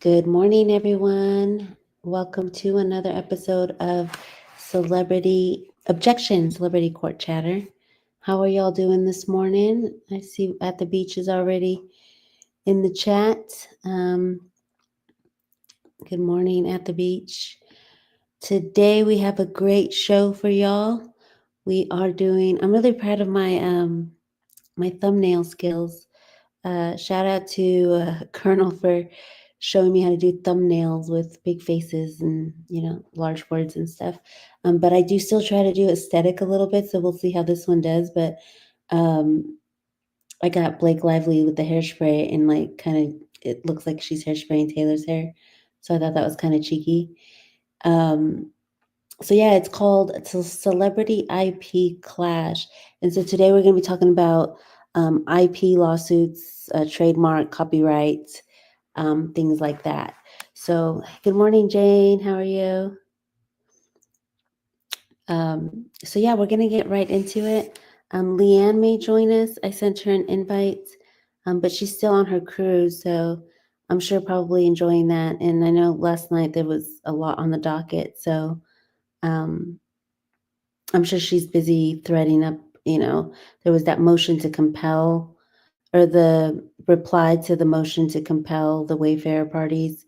Good morning, everyone. Welcome to another episode of Celebrity Court Chatter. How are y'all doing this morning? I see at the beach is already in the chat. Good morning at the beach. Today we have a great show for y'all. I'm really proud of my thumbnail skills. Shout out to Colonel for showing me how to do thumbnails with big faces and large words and stuff. But I do still try to do aesthetic a little bit, so we'll see how this one does. But um, I got Blake Lively with the hairspray and it looks like she's hairspraying Taylor's hair, so I thought that was kind of cheeky. So yeah, it's a celebrity IP clash, and so today we're going to be talking about IP lawsuits, trademark, copyright, things like that. So good morning, Jane. How are you? So yeah, we're going to get right into it. Leanne may join us. I sent her an invite, but she's still on her cruise, so I'm sure probably enjoying that. And I know last night there was a lot on the docket, so. I'm sure she's busy threading up, there was that motion to compel or the reply to the motion to compel the Wayfarer parties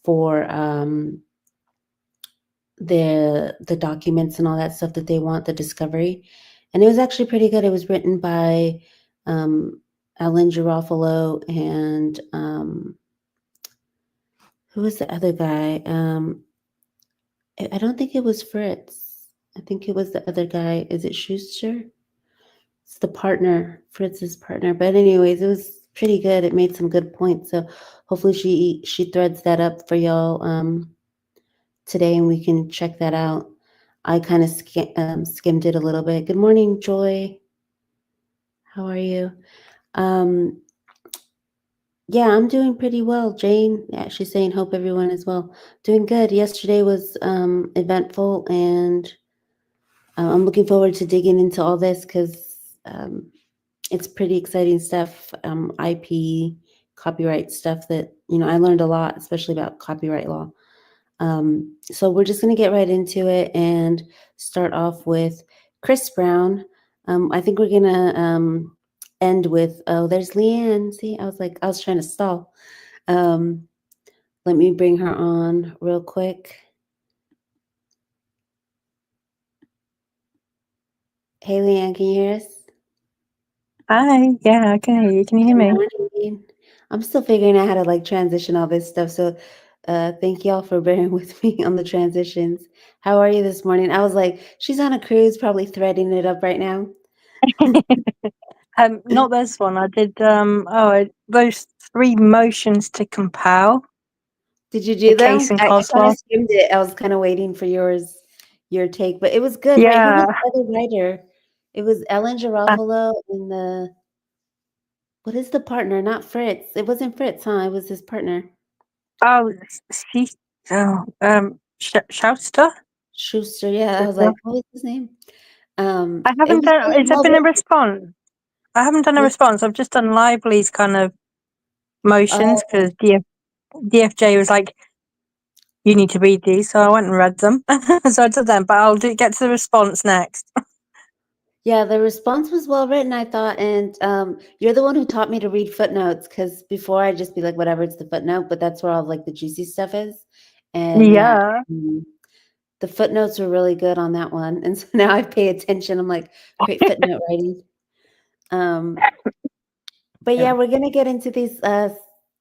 for the documents and all that stuff that they want, the discovery. And it was actually pretty good. It was written by Ellen Girofalo and who was the other guy? I don't think it was Fritz. I think it was the other guy. Is it Schuster? It's the partner, Fritz's partner. But anyways, it was pretty good. It made some good points. So hopefully she threads that up for y'all today, and we can check that out. I kind of skimmed it a little bit. Good morning, Joy. How are you? Yeah, I'm doing pretty well. Jane, yeah, she's saying hope everyone is well. Doing good. Yesterday was eventful, and I'm looking forward to digging into all this because it's pretty exciting stuff, IP, copyright stuff that, I learned a lot, especially about copyright law. So we're just going to get right into it and start off with Chris Brown. I think we're going to end with, oh, there's Leanne. See, I was trying to stall. Let me bring her on real quick. Hey, Leanne, can you hear us? Hi, yeah, I can hear you. Can you hear Good me? morning. I'm still figuring out how to transition all this stuff. So thank y'all for bearing with me on the transitions. How are you this morning? I was like, she's on a cruise, probably threading it up right now. Not this one. I did those three motions to compel Did you the do case them? in I kind Cosmo. of skimmed it. I was kind of waiting for your take, but it was good, right? Who was Yeah. the other writer? It was Ellen Uh, Girofalo and what is the partner? Not Fritz. It wasn't Fritz, huh? It was his partner. oh, she. Oh, Schuster. Schuster. Yeah, I was Schuster. like, what was his name? I It haven't was done. pretty Has there well been a written. response? I haven't done a Yeah. response. I've just done Lively's kind of motions Oh, because DFJ was like, "You need to read these," so I went and read them. So I did them, but get to the response next. yeah, the response was well written, I thought, and you're the one who taught me to read footnotes because before I'd just be like, whatever, it's the footnote, but that's where all the juicy stuff is. And yeah, Yeah. mm, the footnotes were really good on that one, and so now I pay attention. I'm like, great footnote writing. Um, but yeah, we're gonna get into these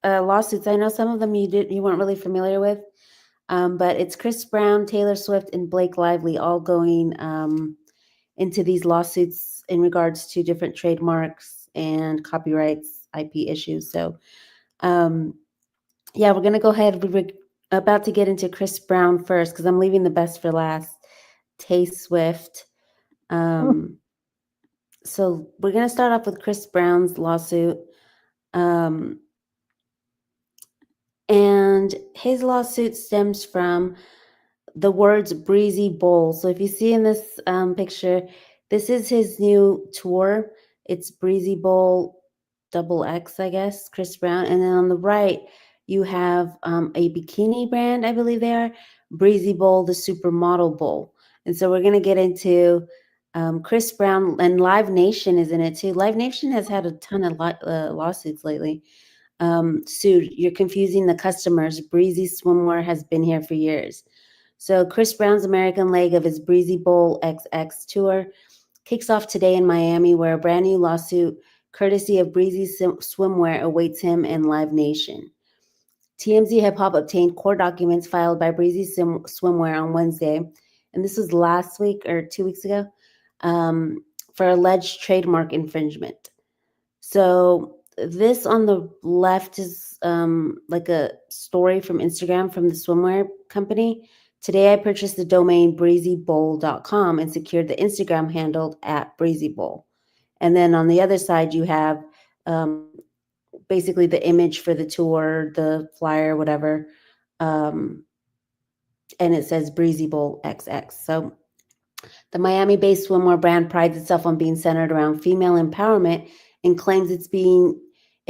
lawsuits. I know some of them you weren't really familiar with, but it's Chris Brown, Taylor Swift, and Blake Lively all going into these lawsuits in regards to different trademarks and copyrights, IP issues. So, yeah, we're going to go ahead. We're about to get into Chris Brown first because I'm leaving the best for last. Tay Swift. So, we're going to start off with Chris Brown's lawsuit. And his lawsuit stems from the words Breezy Bowl. So if you see in this picture, this is his new tour. It's Breezy Bowl double X, I guess, Chris Brown. And then on the right, You have a bikini brand, I believe they are, Breezy Bowl, the Supermodel Bowl. And so we're going to get into Chris Brown, and Live Nation is in it too. Live Nation has had a ton of lawsuits lately. Sued, you're confusing the customers. Breezy Swimwear has been here for years. So Chris Brown's American leg of his Breezy Bowl XX tour kicks off today in Miami, where a brand new lawsuit, courtesy of Breezy Swimwear, awaits him and Live Nation. TMZ Hip Hop obtained court documents filed by Breezy Swimwear on Wednesday, and this was last week or 2 weeks ago, for alleged trademark infringement. So this on the left is like a story from Instagram from the swimwear company. Today I purchased the domain breezybowl.com and secured the Instagram handle at breezybowl. And then on the other side you have um, basically the image for the tour, the flyer, whatever. Um, and it says Breezy Bowl XX. So the Miami-based swimwear brand prides itself on being centered around female empowerment and claims it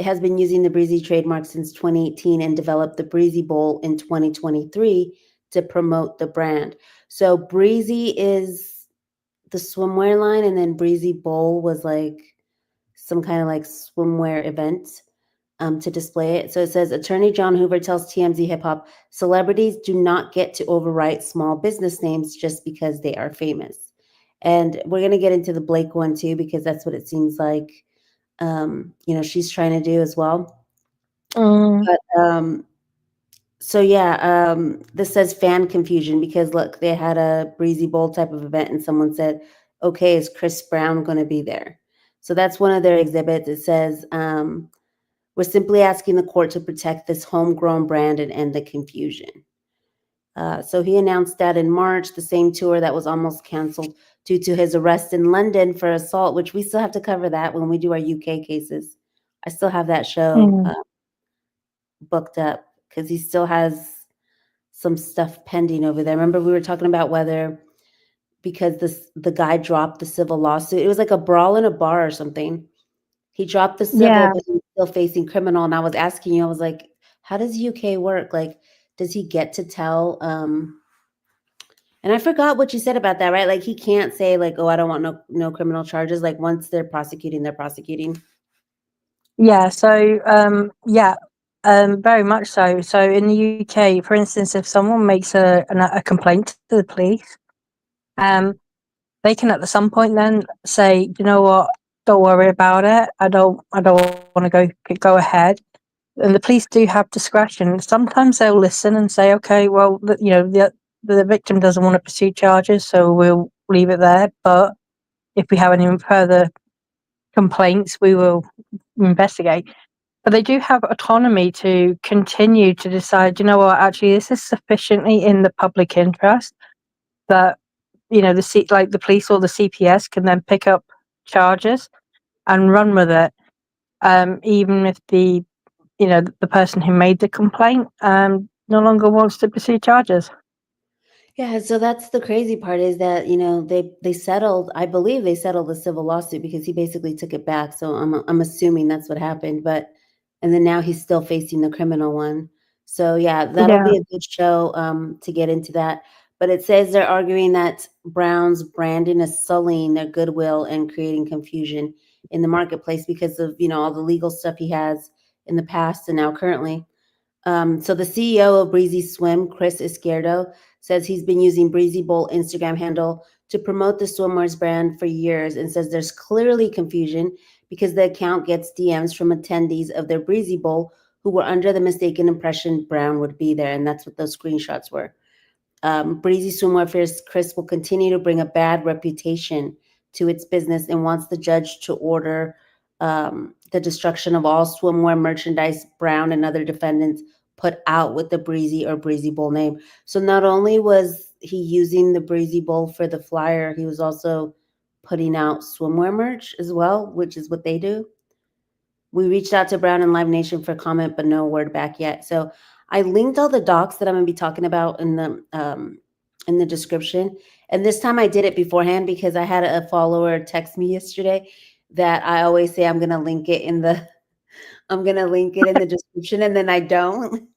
has been using the Breezy trademark since 2018 and developed the Breezy Bowl in 2023 to promote the brand. So Breezy is the swimwear line, and then Breezy Bowl was like some kind of like swimwear event to display it. So it says Attorney John Hoover tells TMZ Hip Hop celebrities do not get to overwrite small business names just because they are famous. And we're going to get into the Blake one too, because that's what it seems like, she's trying to do as well. Mm. But so yeah, this says fan confusion because look, they had a Breezy Bowl type of event and someone said, okay, is Chris Brown going to be there? So that's one of their exhibits. It says, we're simply asking the court to protect this homegrown brand and end the confusion. So he announced that in March, the same tour that was almost canceled due to his arrest in London for assault, which we still have to cover that when we do our UK cases. I still have that show Mm. booked up because he still has some stuff pending over there. Remember, we were talking about whether because the guy dropped the civil lawsuit, it was like a brawl in a bar or something. He dropped the civil, Yeah. but he's still facing criminal. And I was asking you, I was like, how does UK work? Like, does he get to tell? And I forgot what you said about that, right? Like, he can't say like, oh, I don't want no criminal charges. Like, once they're prosecuting, they're prosecuting. Yeah. So, very much so. So in the UK, for instance, if someone makes a complaint to the police, um, they can at some point then say, you know what, don't worry about it. I don't want to go ahead. And the police do have discretion. Sometimes they'll listen and say, okay, well, the victim doesn't want to pursue charges, so we'll leave it there. But if we have any further complaints, we will investigate. But they do have autonomy to continue to decide, you know what, actually, this is sufficiently in the public interest that, the police or the CPS can then pick up charges and run with it, even if the person who made the complaint no longer wants to pursue charges. Yeah, so that's the crazy part is that, they settled, I believe they settled the civil lawsuit because he basically took it back. So I'm assuming that's what happened, but and then now he's still facing the criminal one. So yeah, that'll Yeah. be a good show to get into that. But it says they're arguing that Brown's branding is sullying their goodwill and creating confusion in the marketplace because of, all the legal stuff he has in the past and now currently. So the CEO of Breezy Swim, Chris Izquierdo, says he's been using Breezy Bowl Instagram handle to promote the swimwear's brand for years and says there's clearly confusion because the account gets DMs from attendees of their Breezy Bowl who were under the mistaken impression Brown would be there. And that's what those screenshots were. Breezy Swimwear fears Chris will continue to bring a bad reputation to its business and wants the judge to order the destruction of all swimwear merchandise Brown and other defendants put out with the Breezy or Breezy Bowl name. So not only was he using the Breezy Bowl for the flyer, he was also putting out swimwear merch as well, which is what they do. We reached out to Brown and Live Nation for comment, but no word back yet. So I linked all the docs that I'm going to be talking about in the description. And this time I did it beforehand because I had a follower text me yesterday that I always say I'm going to link it in the I'm gonna link it in the description, and then I don't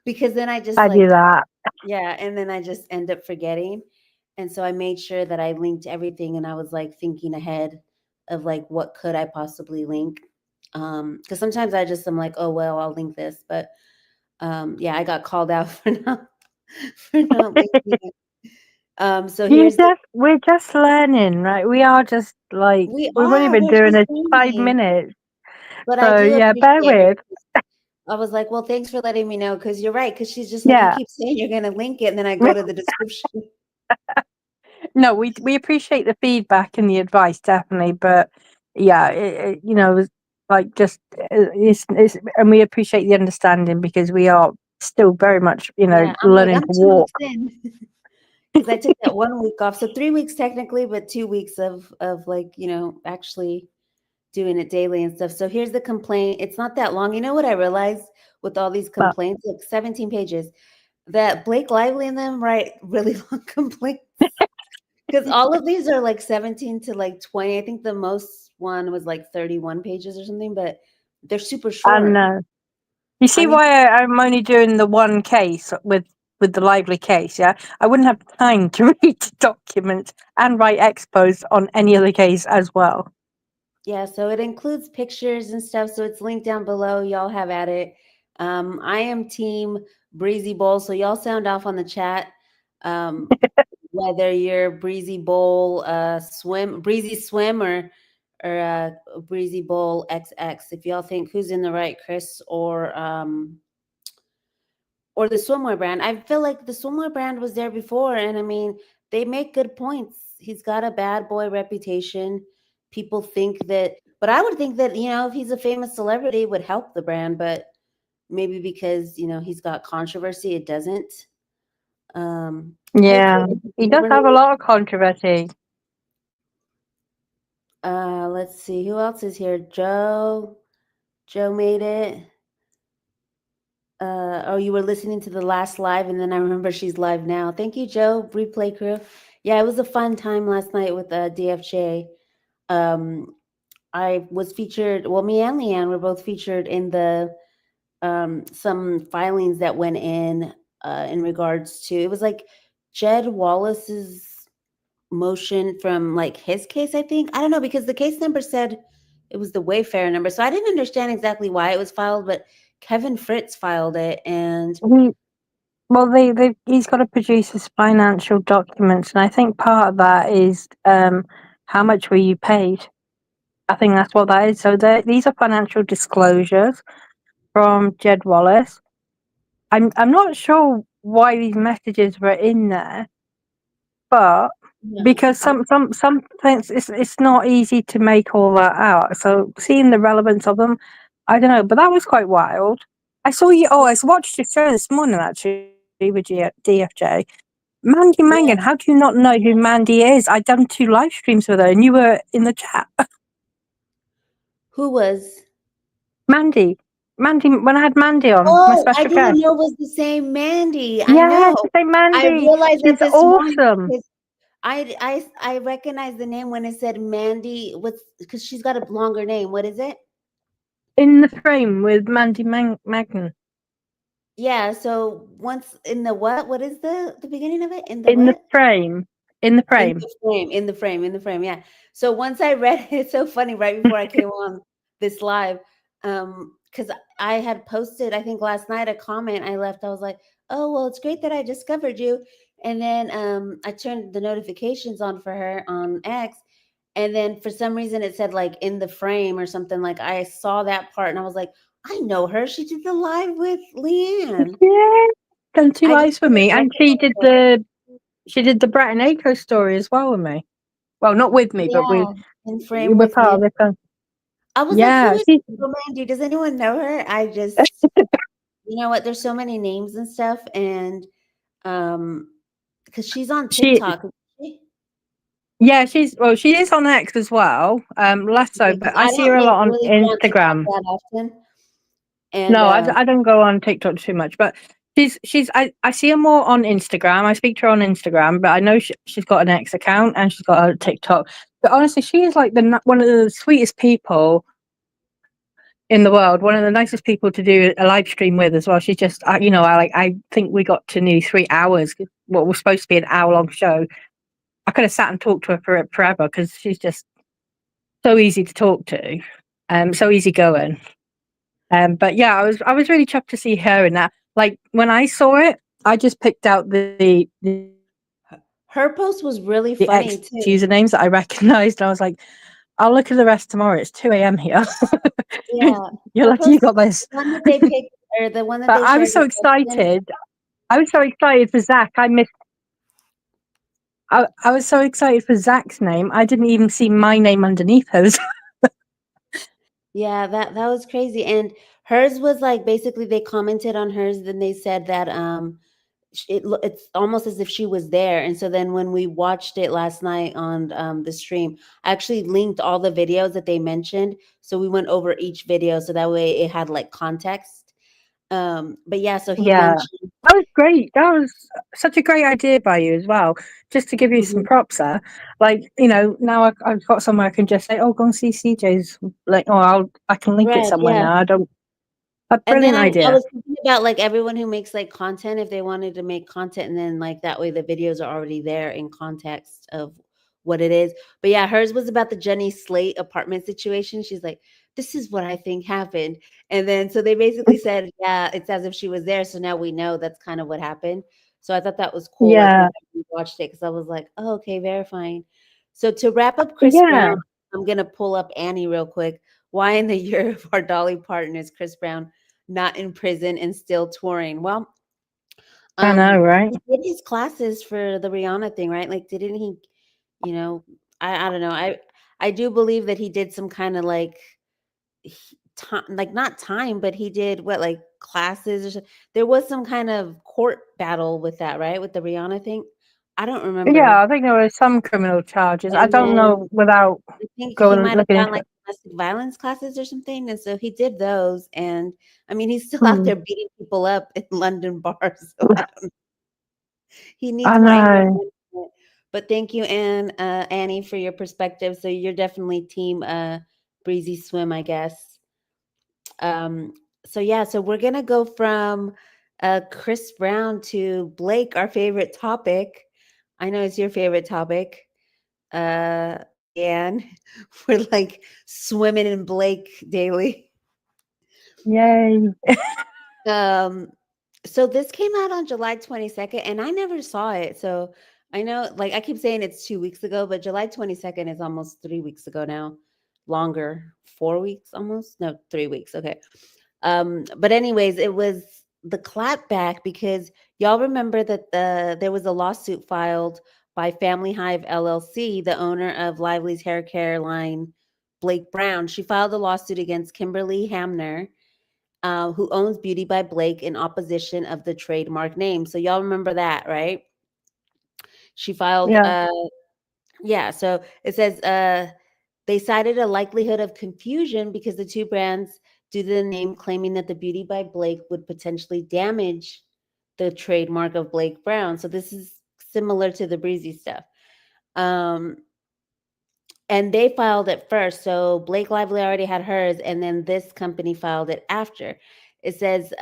because then I just I do like that. yeah, and then I just end up forgetting. And so I made sure that I linked everything and I was like thinking ahead of like what could I possibly link. Because sometimes I just am like, oh well, I'll link this. But yeah, I got called out for not for not linking it. So You here's the just we're just learning, right? We are just like we've only been we're doing just this five learning. minutes. But I So do yeah, bear appreciate her. with. I was like, well, thanks for letting me know because you're right. Because she's just like, you Yeah. keep saying you're gonna link it, and then I go to the description. No, we appreciate the feedback and the advice, definitely. But yeah, it's like just it's and we appreciate the understanding because we are still very much Yeah, I'm like, learning I'm to 2 weeks walk. in. Because I took that 1 week off. So 3 weeks technically, but 2 weeks of like, actually doing it daily and stuff. So here's the complaint. It's not that long. You know what I realized with all these But complaints? Like 17 pages. That Blake Lively and them write really long complaints. Because all of these are like 17 to like 20. I think the most one was like 31 pages or something, but they're super and short. you I see mean, why I'm only doing the one case with the lively case. Yeah, I wouldn't have time to read documents and write expos on any other case as well. yeah, so it includes pictures and stuff. So it's linked down below. Y'all have at it. I am team Breezy Bowl. So y'all sound off on the chat. Um, whether you're Breezy Bowl Breezy Swim or Breezy Bowl XX. If y'all think who's in the right, Chris or the swimwear brand. I feel like the swimwear brand was there before, and I mean, they make good points. He's got a bad boy reputation. People think that, but I would think that if he's a famous celebrity, it would help the brand. But maybe because he's got controversy, it doesn't. Hey, Chris, Yeah, he does have a neighborhood. lot of controversy. Let's see who else is here. Joe. Joe made it. Oh, you were listening to the last live, and then I remember she's live now. Thank you, Joe. Replay crew. Yeah, it was a fun time last night with DFJ. Um, I was featured. Well, me and Leanne were both featured in the some filings that went in regards to. It was like Jed Wallace's motion from like his case. I think I don't know because the case number said it was the Wayfair number, so I didn't understand exactly why it was filed, but Kevin Fritz filed it, and He Well, he's got to produce his financial documents, and I think part of that is how much were you paid? I think that's what that is. So these are financial disclosures from Jed Wallace. I'm not sure why these messages were in there, but yeah, because some things it's not easy to make all that out. So seeing the relevance of them, I don't know, but that was quite wild. I saw you. Oh, I watched your show this morning actually with DFJ. Mandy Mangan, how yeah. do you not know who Mandy is? I'd done 2 live streams with her and you were in the chat. Who was? Mandy. Mandy, when I had Mandy on, my Oh, I special didn't guest. know it was the same Mandy. I Yes, know. say I Mandy. realized that She's this morning awesome. because I recognized the name when it said Mandy. What's because she's got a longer name. What is it? In the frame with Mandy Magnan. Yeah. So once in the what? What is the beginning of it? In the In the what? frame. In the In frame. the frame, in the frame, in the frame, yeah. So once I read it, it's so funny right before I came on this live, because I had posted, I think last night, a comment I left. I was like, "Oh, well, it's great that I discovered you." And then I turned the notifications on for her on X, and then for some reason it said like in the frame or something. Like I saw that part, and I was like, "I know her. She did the live with Leanne." Yeah. Done 2 I just lives for couldn't me. And recognize her. she did the Brett and Aco story as well with me. Well, not with me, but Yeah, in we frame were with part me. of it. I was like, "Who Yeah, is she's Mandy? Does anyone know her?" I just you know what? There's so many names and stuff, and um, because she's on she TikTok. Isn't she? Yeah, she is on X as well, less so, Okay, but because I I see her don't a like lot on really go on TikTok Instagram. that often, and No, I don't go on TikTok too much, but I see her more on Instagram. I speak to her on Instagram, but I know she's got an X account and she's got a TikTok. But honestly, she is like one of the sweetest people. in the world. One of the nicest people to do a live stream with as well. She's just, I think we got to nearly 3 hours. What was supposed to be an hour long show. I could have sat and talked to her forever because she's just so easy to talk to, so easy going. But yeah, I was really chuffed to see her in that. Like when I saw it, I just picked out the Her post was really the funny X too. usernames that I recognized. And I was like, I'll look at the rest tomorrow. It's 2 a.m. here. Yeah, You're her lucky you post, got this. the one that they picked, or the one that But they I was shared so with Kristen. excited. I was so excited for Zach. I was so excited for Zach's name. I didn't even see my name underneath hers. Yeah, that was crazy. And hers was like basically they commented on hers, then they said that it's almost as if she was there. And so then when we watched it last night on the stream, I actually linked all the videos that they mentioned. So we went over each video so that way it had like context. But yeah, so he Yeah, mentioned. that was great. That was such a great idea by you as well. Just to give you some Mhm. props there. Like, now I've got somewhere I can just say, "Oh, go and see CJ's." Like, oh, I can link it Right, somewhere yeah. now. I don't. A And then brilliant I idea. was thinking about, like, everyone who makes, like, content, if they wanted to make content and then, like, that way the videos are already there in context of what it is. But, yeah, hers was about the Jenny Slate apartment situation. She's like, "This is what I think happened." And then so they basically said, "Yeah, it's as if she was there, so now we know that's kind of what happened." So I thought that was cool, like, Yeah, whenever we watched it, because I was like, "Oh, okay, verifying." So to wrap up Chris yeah. Brown, I'm gonna pull up Annie real quick. Why in the year of our Dolly Parton is Chris Brown not in prison and still touring? Well, I know, right? he did his classes for the Rihanna thing, right? Like, didn't he, you know, I don't know. I do believe that he did some kind of like time, like not time, but he did what, like classes or there was some kind of court battle with that, right? With the Rihanna thing. I don't remember. Yeah, I think there were some criminal charges. I And don't then know without I think he going might have looking done into like it. domestic violence classes or something. And so he did those. And I mean, he's still out Hmm. there beating people up in London bars. So I don't, he I needs more anger know. management. But thank you, Annie, for your perspective. So you're definitely team Breezy Swim, I guess. Um, so yeah, so we're gonna go from Chris Brown to Blake, our favorite topic. I know it's your favorite topic. Leanne, we're like swimming in Blake daily. Yay. Um, so this came out on July 22nd, and I never saw it. So I know, like, I keep saying it's 2 weeks ago, but July 22nd is almost 3 weeks ago now. Longer, 4 weeks almost? No, 3 weeks. Okay. But anyways, it was the clapback because y'all remember that there was a lawsuit filed by Family Hive LLC, the owner of Lively's hair care line, Blake Brown. She filed a lawsuit against Kimberly Hamner, who owns Beauty by Blake, in opposition of the trademark name. So y'all remember that, right? She filed, Yeah. yeah. So it says they cited a likelihood of confusion because the two brands, due to the name, claiming that the Beauty by Blake would potentially damage the trademark of Blake Brown. So this is similar to the Breezy stuff. Um, and they filed it first. So Blake Lively already had hers, and then this company filed it after. It says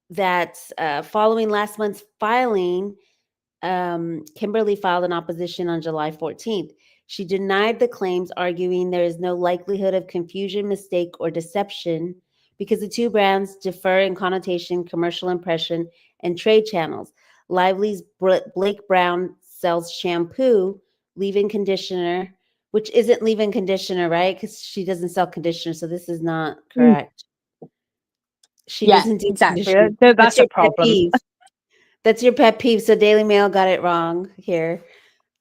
that following last month's filing, Kimberly filed an opposition on July 14th. She denied the claims, arguing there is no likelihood of confusion, mistake, or deception because the two brands differ in connotation, commercial impression, and trade channels. Lively's Blake Brown sells shampoo, leave-in conditioner, which isn't leave-in conditioner, right? Because she doesn't sell conditioner, so this is not Mm. correct. She Yeah, doesn't do exactly. conditioner. That's That's a your pet problem. peeve. That's your pet peeve. So Daily Mail got it wrong here.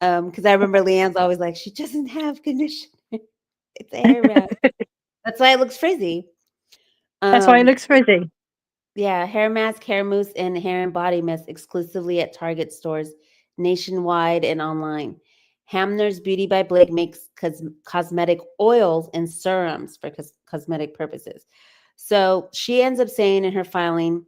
Because I remember Leanne's always like, she doesn't have conditioner. It's a hair mask. That's why it looks frizzy. That's why it Um, looks frizzy. yeah, hair mask, hair mousse, and hair and body mist exclusively at Target stores nationwide and online. Hamner's Beauty by Blake makes cosmetic oils and serums for cosmetic purposes. So she ends up saying in her filing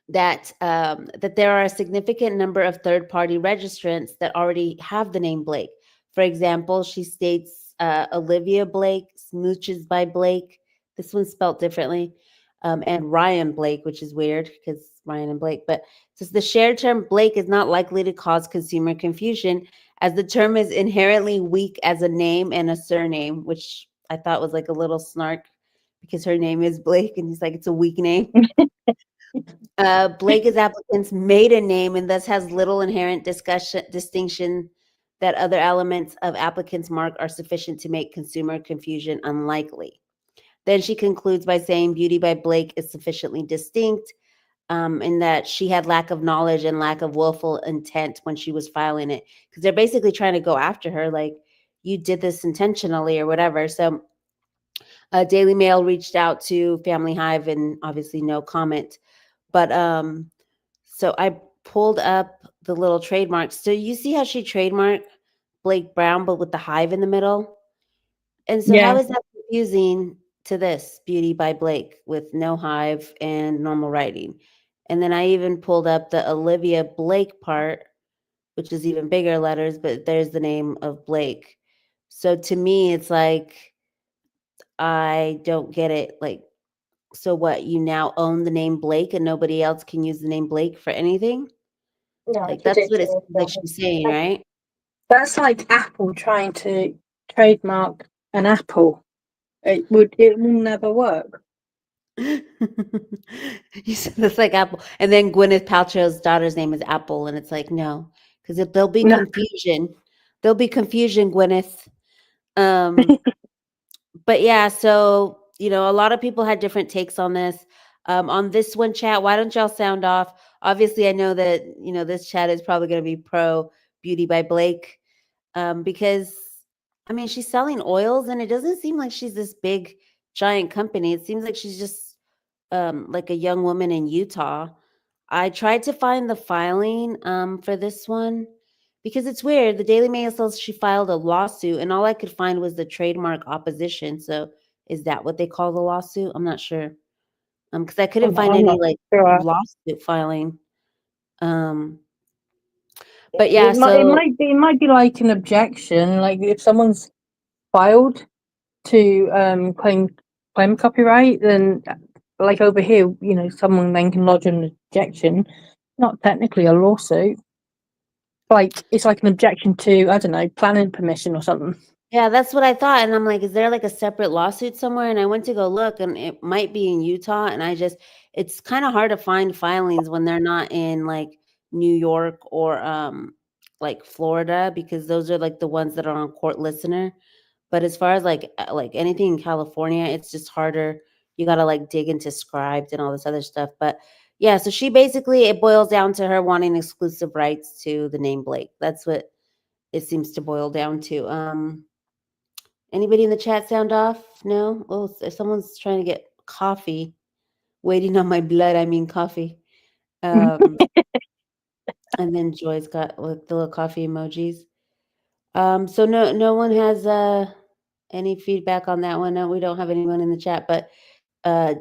that there are a significant number of third-party registrants that already have the name Blake. For example, she states Olivia Blake, Smooches by Blake, This one's spelt differently. And Ryan Blake, which is weird because Ryan and Blake. But it says the shared term Blake is not likely to cause consumer confusion as the term is inherently weak as a name and a surname, which I thought was like a little snark because her name is Blake, and he's like, it's a weak name. Blake is applicant's maiden name and thus has little inherent distinction that other elements of applicant's mark are sufficient to make consumer confusion unlikely. Then she concludes by saying Beauty by Blake is sufficiently distinct in that she had lack of knowledge and lack of willful intent when she was filing it. Because they're basically trying to go after her, like, you did this intentionally or whatever. So Daily Mail reached out to Family Hive and obviously no comment. But so I pulled up the little trademarks. So you see how she trademarked Blake Brown, but with the hive in the middle? And so how Yeah. is that confusing to this Beauty by Blake with no hive and normal writing? And then I even pulled up the Olivia Blake part, which is even bigger letters, but there's the name of Blake. So to me, it's like, I don't get it. Like, so what? You now own the name Blake and nobody else can use the name Blake for anything? No, Like, it's that's what it ridiculous. seems like she's saying, right? That's like Apple trying to trademark an apple. It will never work. You said that's like Apple. And then Gwyneth Paltrow's daughter's name is Apple, and it's like, no, because if there'll be No. confusion. There'll be confusion, Gwyneth. Um, but yeah, so a lot of people had different takes on this. On this one, chat, why don't y'all sound off? Obviously, I know that this chat is probably going to be pro Beauty by Blake, because I mean she's selling oils, and it doesn't seem like she's this big giant company. It seems like she's just like a young woman in Utah. I tried to find the filing for this one because it's weird. The Daily Mail says she filed a lawsuit, and all I could find was the trademark opposition. So, is that what they call the lawsuit? I'm not sure. Because I couldn't find I'm any not like sure. lawsuit filing. Um, but yeah, It might it so might be it might be like an objection, like if someone's filed to claim copyright, then like over here, someone then can lodge an objection. Not technically a lawsuit. Like it's like an objection to, I don't know, planning permission or something. yeah, that's what I thought, and I'm like, "Is there, like, a separate lawsuit somewhere?" And I went to go look, and it might be in Utah, and it's kinda hard to find filings when they're not in, like, New York or, like, Florida because those are, like, the ones that are on Court Listener. But as far as, like, anything in California, it's just harder. You gotta, like, dig into Scribed and all this other stuff, but, yeah, so she basically it boils down to her wanting exclusive rights to the name Blake. That's what it seems to boil down to. Anybody in the chat sound off? No? Oh, someone's trying to get coffee. Waiting on my blood, I mean coffee. Um, and then Joy's got like the little coffee emojis. So no one has any feedback on that one. No, we don't have anyone in the chat, but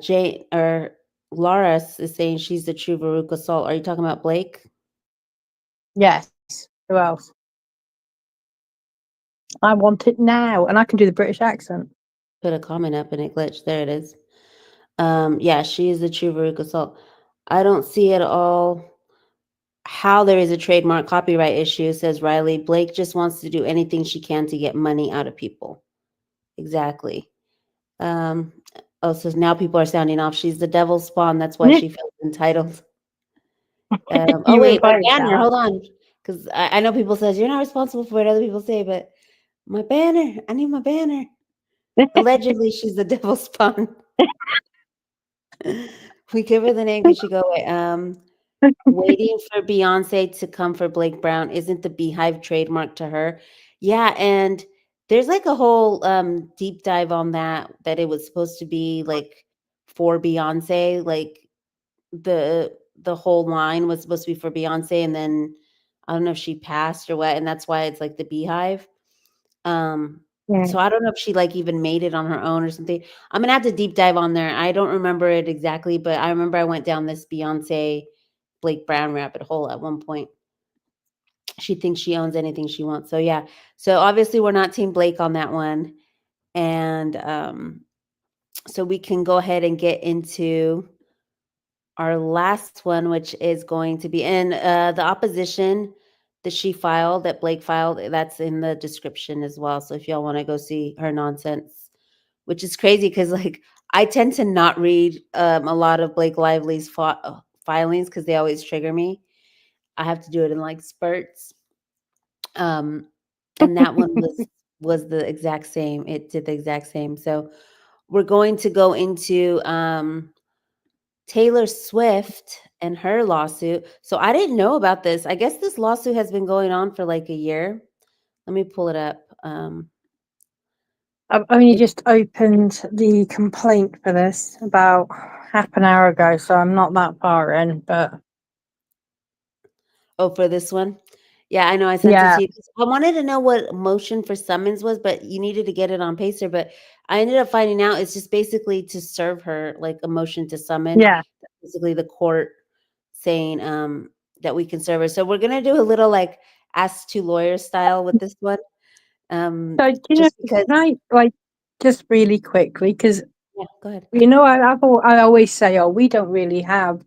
Jane or Laura is saying she's the true Veruca Salt. Are you talking about Blake? Yes. Who else? I want it now, and I can do the British accent. Put a comment up and it glitched. There it is. Yeah, she is the true Veruca Salt. I don't see at all how there is a trademark copyright issue, says Riley. Blake just wants to do anything she can to get money out of people. Exactly. Um, so now people are sounding off. She's the devil's spawn. That's why she feels entitled. Oh, You wait, my invited banner. that. Hold on. Because I know people says you're not responsible for what other people say, but my banner. I need my banner. Allegedly, she's the devil's spawn. We give her the name because she go away. Waiting for Beyonce to come for Blake Brown. Isn't the Beehive trademark to her? Yeah, and there's like a whole deep dive on that it was supposed to be like for Beyonce, like the whole line was supposed to be for Beyonce, and then I don't know if she passed or what, and that's why it's like the Beehive. Um, Yeah. so I don't know if she like even made it on her own or something. I'm gonna have to deep dive on there. I don't remember it exactly, but I remember I went down this Beyonce Blake Brown rabbit hole at one point. She thinks she owns anything she wants. So yeah. So obviously we're not team Blake on that one. And So we can go ahead and get into our last one, which is going to be in the opposition that she filed, that Blake filed. That's in the description as well. So if y'all want to go see her nonsense, which is crazy because like I tend to not read a lot of Blake Lively's filings because they always trigger me. I have to do it in like spurts. Um, and that one was the exact same. It did the exact same. So we're going to go into Taylor Swift and her lawsuit. So I didn't know about this. I guess this lawsuit has been going on for like a year. Let me pull it up. I've only It, just opened the complaint for this about half an hour ago, so I'm not that far in. But oh, for this one? Yeah, I know. I sent it yeah, to you. I wanted to know what motion for summons was, but you needed to get it on Pacer. But I ended up finding out it's just basically to serve her like a motion to summon. yeah. Basically, the court saying that we can serve her. So we're gonna do a little like ask two lawyers style with this one. So do you know? Just because. Can I like just really quickly because Yeah, go ahead. I always say, oh, we don't really have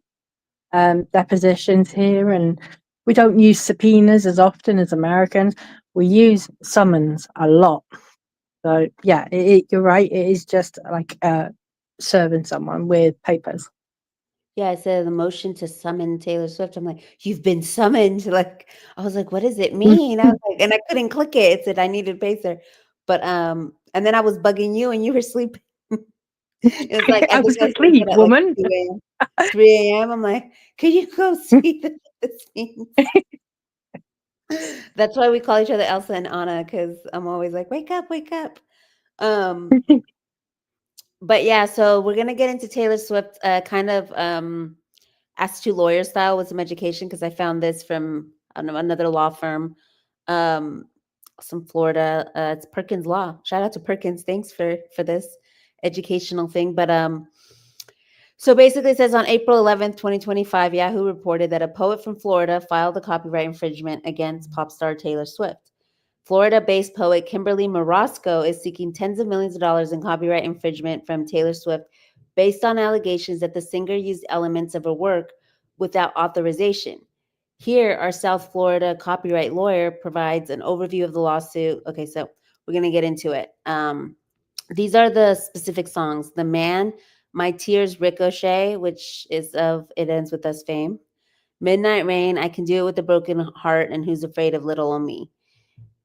depositions here, and we don't use subpoenas as often as Americans. We use summons a lot. So yeah, you're right. It is just like serving someone with papers. Yeah, I said the motion to summon Taylor Swift. I'm like, you've been summoned. Like, I was like, what does it mean? I was like, and I couldn't click it. It said I needed Pacer. But and then I was bugging you and you were sleeping. It was like I I think was I was sleeping asleep, at like woman. 2 a.m. 3 a.m. I'm like, can you go see what this means? That's why we call each other Elsa and Anna, because I'm always like, wake up, wake up. Um, but yeah, so we're gonna get into Taylor Swift kind of ask two lawyers style with some education because I found this from another law firm, um, some Florida. It's Perkins Law. Shout out to Perkins. Thanks for this educational thing. But so basically, it says on April 11th, 2025, Yahoo reported that a poet from Florida filed a copyright infringement against pop star Taylor Swift. Florida based poet Kimberly Morosco is seeking tens of millions of dollars in copyright infringement from Taylor Swift based on allegations that the singer used elements of her work without authorization. Here, our South Florida copyright lawyer provides an overview of the lawsuit. Okay, so we're going to get into it. These are the specific songs: The Man, My Tears Ricochet, which is of It Ends With Us fame, Midnight Rain, I Can Do It With a Broken Heart, and Who's Afraid of Little on Me.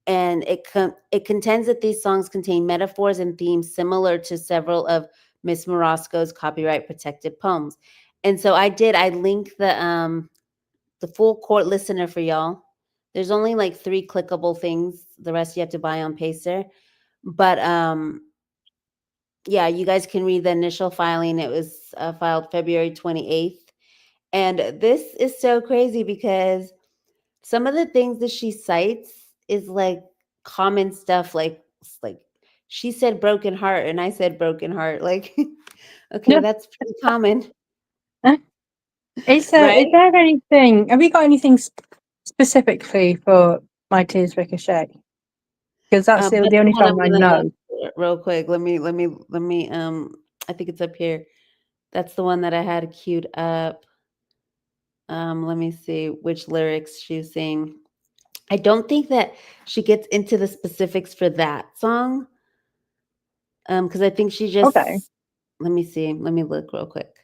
And it contends that these songs contain metaphors and themes similar to several of Miss Morosco's copyright protected poems. And so I linked the full court listener for y'all. There's only like 3 clickable things. The rest you have to buy on Pacer. But yeah, you guys can read the initial filing. It was filed February 28th. And this is so crazy because some of the things that she cites is like common stuff, like she said broken heart and I said broken heart. Like, okay, Yeah. that's pretty common, Is right? there anything? Have you got anything specifically for My Tears Ricochet? Because that's That's the the only one I'm song I gonna look know. for real quick. Let me I think it's up here. That's the one that I had queued up. Let me see which lyrics she's saying. I don't think that she gets into the specifics for that song. Because I think she Okay. just let me see. Let me look real quick.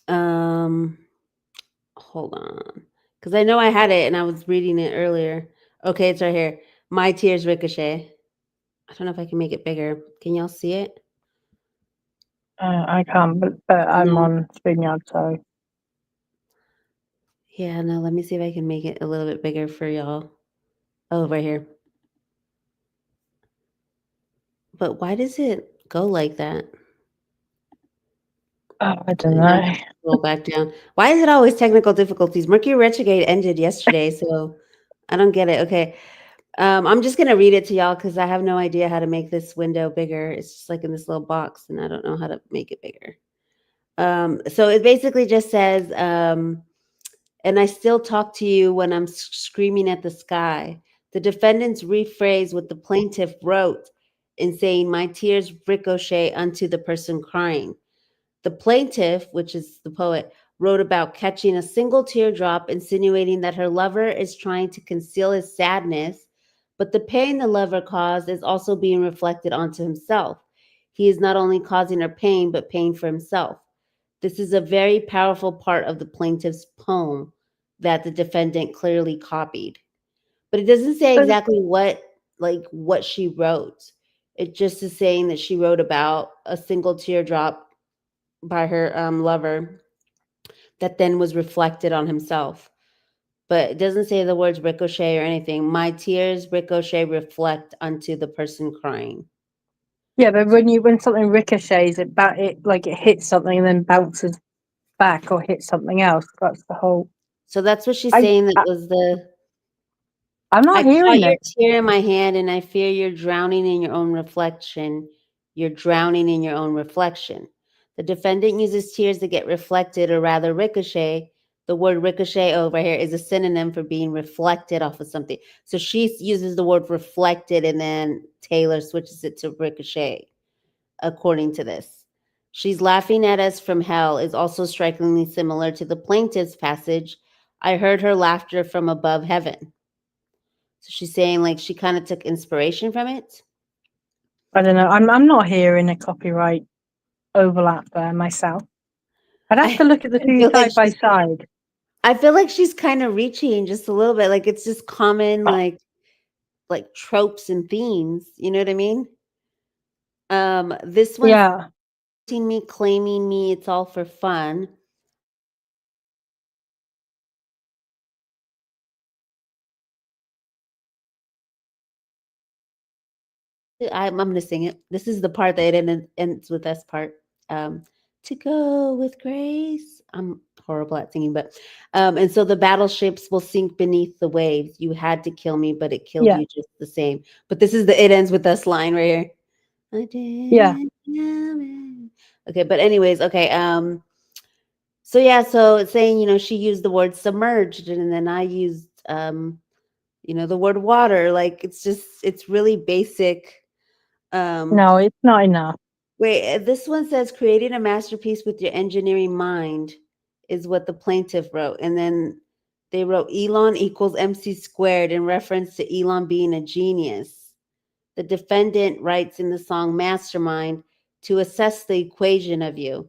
Um, hold on. Because I know I had it and I was reading it earlier. Okay, it's right here. My Tears Ricochet. I don't know if I can make it bigger. Can y'all see it? I can't, but I'm No. on StreamYard, so Yeah, no, let me see if I can make it a little bit bigger for y'all. Oh, right here. But why does it go like that? I don't Now I have know. to scroll back down. Why is it always technical difficulties? Mercury retrograde ended yesterday, so I don't get it. Okay. I'm just gonna read it to y'all because I have no idea how to make this window bigger. It's just like in this little box, and I don't know how to make it bigger. So it basically just says, and I still talk to you when I'm screaming at the sky. The defendants rephrase what the plaintiff wrote. in saying, "My tears ricochet unto the person crying." The plaintiff, which is the poet, wrote about catching a single teardrop, insinuating that her lover is trying to conceal his sadness, but the pain the lover caused is also being reflected onto himself. He is not only causing her pain, but pain for himself. This is a very powerful part of the plaintiff's poem that the defendant clearly copied. But it doesn't say But exactly what she wrote. It just is saying that she wrote about a single teardrop by her lover that then was reflected on himself. But it doesn't say the words ricochet or anything. My tears ricochet reflect onto the person crying. yeah, but when something ricochets, it like it hits something and then bounces back or hits something else. That's the whole. So that's what she's I, saying. That I was the I'm I not caught hearing your it. tear in my hand, and I fear you're drowning in your own reflection. You're drowning in your own reflection. The defendant uses tears to get reflected, or rather ricochet. The word ricochet over here is a synonym for being reflected off of something. So she uses the word reflected, and then Taylor switches it to ricochet, according to this. She's laughing at us from hell is also strikingly similar to the plaintiff's passage. I heard her laughter from above heaven. So she's saying like she kind of took inspiration from it. I don't know. I'm not hearing a copyright overlap there myself. I'd have I, to look at the I two feel like side by side. she's kind of reaching just a little bit. Like it's just common like tropes and themes. You know what I mean? This one's Yeah. me, claiming me. It's all for fun. I'm gonna sing it. This is the part that ends with this part. Um, to go with grace. I'm horrible at singing, but and so the battleships will sink beneath the waves. You had to kill me, but it killed Yeah. you just the same. But this is the it ends with this line right here. I Yeah. didn't know it. Okay, but anyways, okay. So yeah, so it's saying, she used the word submerged, and then I used the word water. Like it's really basic. Um, No, it's not enough. Wait, this one says creating a masterpiece with your engineering mind is what the plaintiff wrote. And then they wrote Elon equals MC squared in reference to Elon being a genius. The defendant writes in the song Mastermind to assess the equation of you,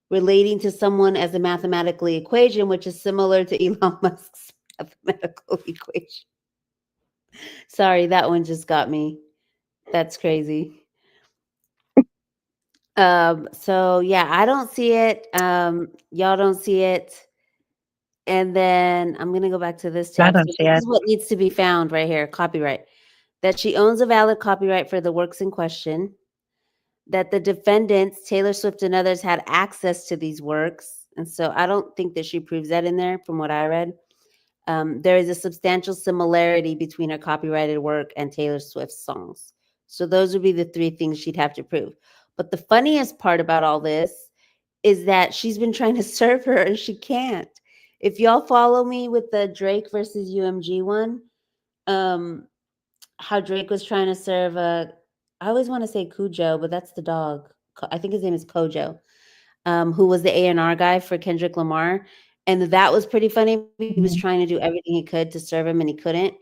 relating to someone as a mathematical equation, which is similar to Elon Musk's mathematical equation. Sorry, that one just got me. That's crazy. So yeah, I don't see it. Y'all don't see it. And then I'm gonna go back to this I text. don't This see it. is what needs to be found right here. Copyright. That she owns a valid copyright for the works in question. That the defendants, Taylor Swift and others, had access to these works. And so I don't think that she proves that in there from what I read. There is a substantial similarity between her copyrighted work and Taylor Swift's songs. So those would be the three things she'd have to prove. But the funniest part about all this is that she's been trying to serve her and she can't. If y'all follow me with the Drake versus UMG one, um, how Drake was trying to serve I always want to say Cujo, but that's the dog. I think his name is Kojo, who was the A&R guy for Kendrick Lamar. And that was pretty funny. He was Mhm. trying to do everything he could to serve him and he couldn't.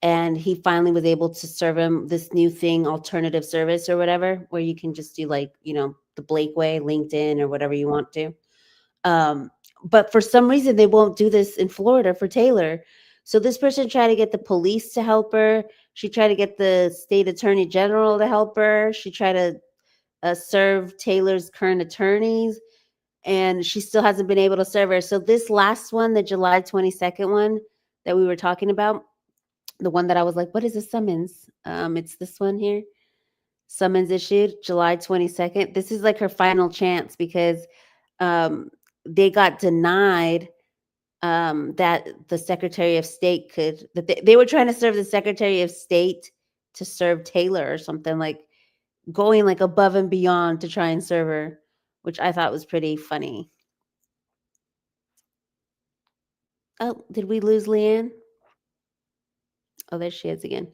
And he finally was able to serve him this new thing, alternative service or whatever, where you can just do like, the Blake way, LinkedIn or whatever you want to. Um, but for some reason, they won't do this in Florida for Taylor. So this person tried to get the police to help her. She tried to get the state attorney general to help her. She tried to serve Taylor's current attorneys, and she still hasn't been able to serve her. So this last one, the July 22nd one that we were talking about, the one that I was like, what is a summons? It's this one here. Summons issued July 22nd. This is like her final chance because um, they got denied that the Secretary of State that they were trying to serve the Secretary of State to serve Taylor or something, like going like above and beyond to try and serve her, which I thought was pretty funny. Oh, did we lose Leanne? Oh, there she is again.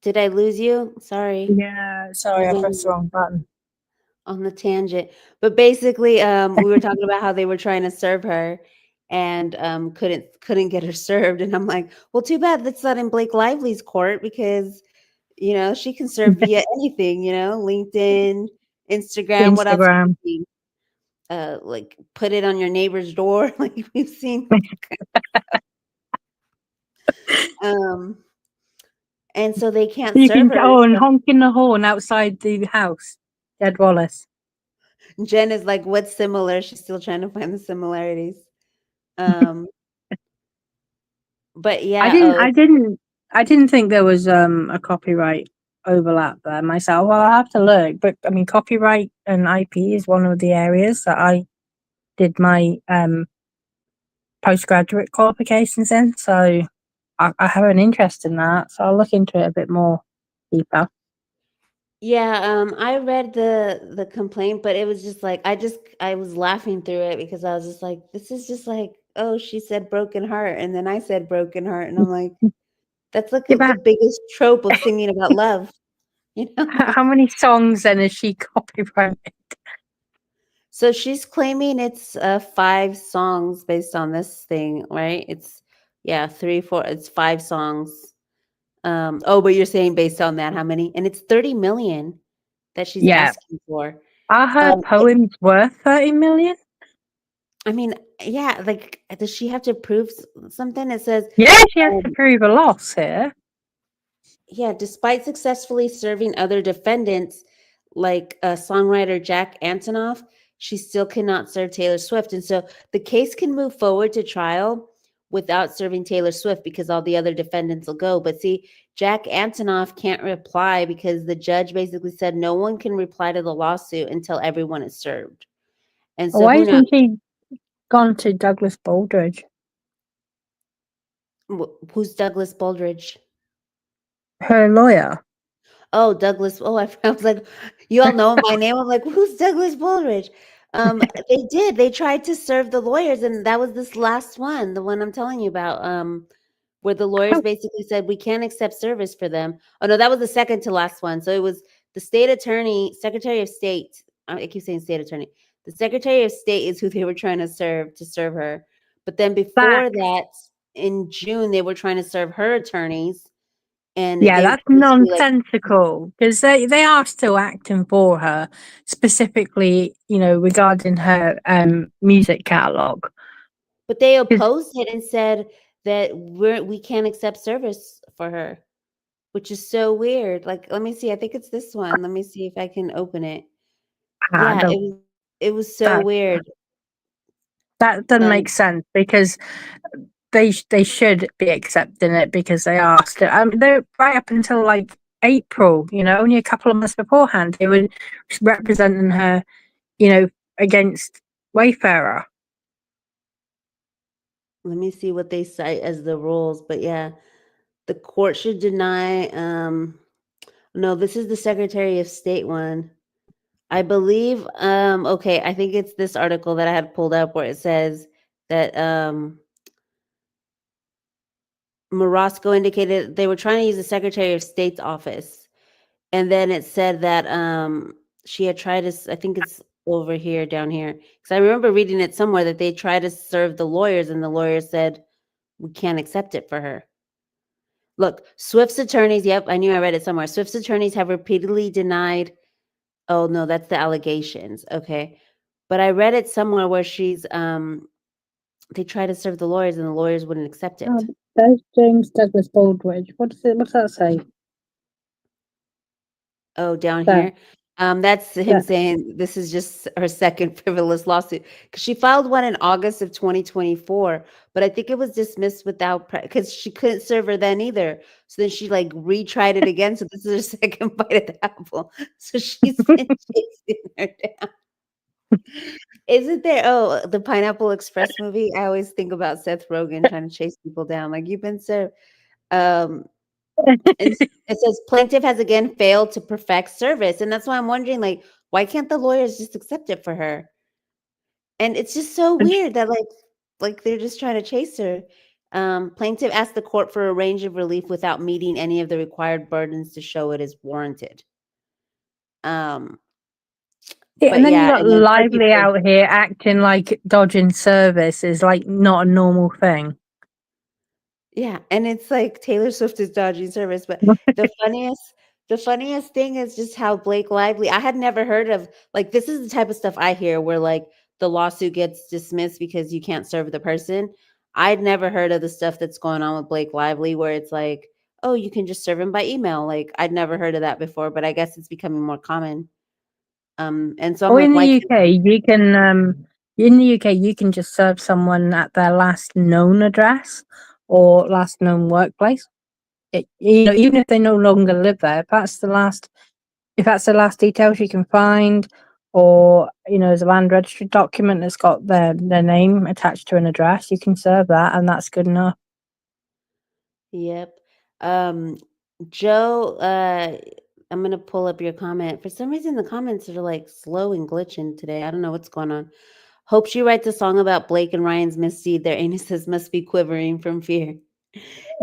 Did I lose you? Sorry. Yeah, I sorry, I went pressed the wrong button. on the tangent. But basically, we were talking about how they were trying to serve her and couldn't get her served. And I'm like, well, too bad that's not in Blake Lively's court because she can serve via anything, LinkedIn, Instagram. What else? Instagram. Like put it on your neighbor's door, like we've seen. Um, and so they can't You serve can her. go and So honking the horn outside the house. Dead Wallace. Jen is like, what's similar? She's still trying to find the similarities. Um, but I yeah, didn't oh, I didn't I didn't think there was a copyright overlap there myself. Well, I'll have to look, but I mean copyright and IP is one of the areas that I did my postgraduate qualifications in. So I have an interest in that. So I'll look into it a bit more deeper. yeah, I read the complaint, but it was just like I was laughing through it because I was just like, this is just like, oh, she said broken heart, and then I said broken heart, and I'm like, that's like Yeah, the but biggest trope of singing about love, you know? how many songs then is she copyrighted? So she's claiming it's 5 songs based on this thing, right? It's yeah, 3, 4, it's 5 songs. Oh, but you're saying based on that, how many? And it's 30 million that she's Yeah. asking for. Are her Um, poems worth 30 million? I mean, yeah, like, does she have to prove something? It says, Yeah, she has to um, prove a loss here. yeah, despite successfully serving other defendants, like songwriter Jack Antonoff, she still cannot serve Taylor Swift. And so the case can move forward to trial without serving Taylor Swift because all the other defendants will go. But see, Jack Antonoff can't reply because the judge basically said no one can reply to the lawsuit until everyone is served. And so Why who knows? hasn't she gone to Douglas Baldridge? Who's Douglas Baldridge? Her lawyer. Oh, Douglas. Oh, I was like, you all know my name. I'm like, who's Douglas Baldridge? They did. They tried to serve the lawyers, and that was this last one, the one I'm telling you about, where the lawyers basically said we can't accept service for them. Oh no, that was the second to last one. So it was the state attorney, Secretary of State. I keep saying state attorney. The Secretary of State is who they were trying to serve her. But then That before that, in June, they were trying to serve her attorneys, and Yeah, they that's basically like nonsensical because they are still acting for her, specifically, regarding her music catalog. but they Because opposed it and said that we can't accept service for her, which is so weird. Like, let me see. I think it's this one. Let me see if I can open it. I Yeah, don't it was so that weird. that doesn't Um, make sense because they should be accepting it because they asked it. They're right up until like April, only a couple of months beforehand, they were representing her, you know, against Wayfarer. Let me see what they cite as the rules. But yeah, the court should deny. No, this is the Secretary of State one. I believe. Okay, I think it's this article that I had pulled up where it says that Morosco indicated they were trying to use the Secretary of State's office, and then it said that she had tried to. I think it's over here, down here, because I remember reading it somewhere that they tried to serve the lawyers, and the lawyers said we can't accept it for her. Look, Swift's attorneys. Yep, I knew I read it somewhere. Swift's attorneys have repeatedly denied. Oh no, that's the allegations. Okay, but I read it somewhere where she's they try to serve the lawyers, and the lawyers wouldn't accept Oh, it. there's James Douglas Baldridge. What's that say? Oh, down There, here? That's him there. saying this is just her second frivolous lawsuit because she filed one in August of 2024, but I think it was dismissed without because she couldn't serve her then either. So then she like retried it again. So this is her second bite at the apple. So she's been chasing her down. Isn't there? Oh, the Pineapple Express movie. I always think about Seth Rogen trying to chase people down. Like you've been served. Um, and it says plaintiff has again failed to perfect service. And that's why I'm wondering, like, why can't the lawyers just accept it for her? And it's just so And weird that like they're just trying to chase her. Plaintiff asked the court for a range of relief without meeting any of the required burdens to show it is warranted. Um, Yeah, but and then you yeah, got and then some Lively people, out here acting like dodging service is like not a normal thing. yeah, and it's like Taylor Swift is dodging service, but the funniest the funniest thing is just how Blake Lively, I had never heard of, like, this is the type of stuff I hear where like the lawsuit gets dismissed because you can't serve the person. I'd never heard of the stuff that's going on with Blake Lively where it's like, oh, you can just serve him by email. Like I'd never heard of that before, but I guess it's becoming more common. And so I'm Or like, why can't in the UK you can just serve someone at their last known address or last known workplace. Even if they no longer live there, if that's the last details you can find, or there's a land registry document that's got their name attached to an address, you can serve that, and that's good enough. Yep. Um, Joe, I'm gonna pull up your comment. For some reason, the comments are like slow and glitching today. I don't know what's going on. Hope she writes a song about Blake and Ryan's misdeed. Their anuses must be quivering from fear.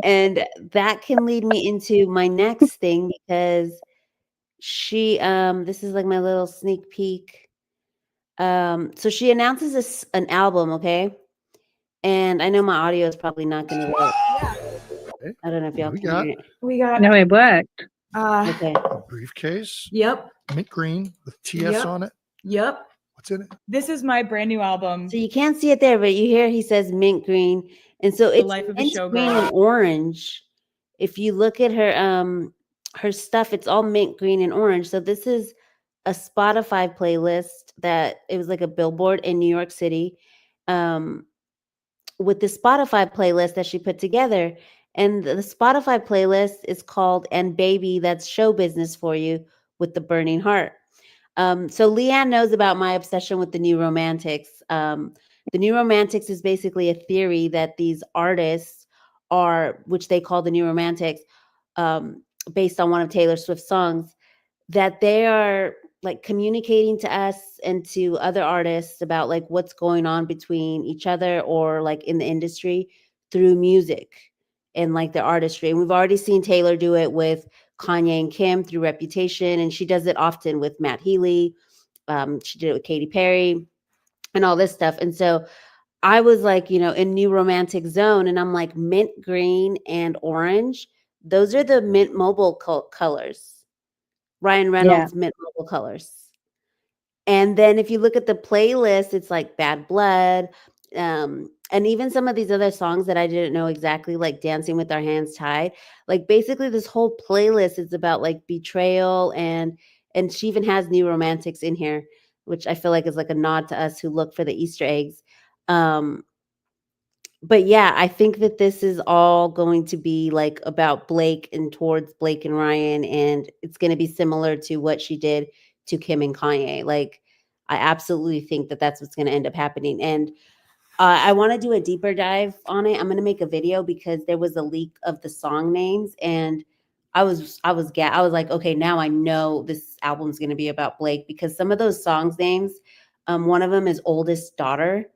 And that can lead me into my next thing because this is like my little sneak peek. So she announces an album, okay? And I know my audio is probably not gonna work. Okay. I don't know if y'all We can got hear it. We got No, it worked. Okay. a briefcase, Yep. mint green with TS Yep. on it. Yep. What's in it? This is my brand new album. So you can't see it there, but you hear he says mint green. And so it's Life of a mint green Showgirl. and orange. If you look at her stuff, it's all mint green and orange. So this is a Spotify playlist that it was like a billboard in New York City. With the Spotify playlist that she put together. And the Spotify playlist is called And Baby, That's Show Business for You with the Burning Heart. So Leanne knows about my obsession with the New Romantics. The New Romantics is basically a theory that these artists are, which they call the New Romantics, um, based on one of Taylor Swift's songs, that they are like communicating to us and to other artists about like what's going on between each other or like in the industry through music and like their artistry. And we've already seen Taylor do it with Kanye and Kim through Reputation, and she does it often with Matt Healy. She did it with Katy Perry and all this stuff. And so I was like, in New Romantic Zone, and I'm like, mint green and orange. Those are the Mint Mobile colors. Ryan Yeah. Reynolds Mint Mobile colors. And then if you look at the playlist, it's like Bad Blood, and even some of these other songs that I didn't know exactly, like Dancing with Our Hands Tied. Like basically this whole playlist is about like betrayal, and she even has New Romantics in here, which I feel like is like a nod to us who look for the Easter eggs. Um, but yeah, I think that this is all going to be like about Blake and towards Blake and Ryan, and it's going to be similar to what she did to Kim and Kanye. Like, I absolutely think that that's what's going to end up happening. And I want to do a deeper dive on it. I'm going to make a video because there was a leak of the song names, and I was like, okay, now I know this album's going to be about Blake because some of those songs names, one of them is Oldest Daughter,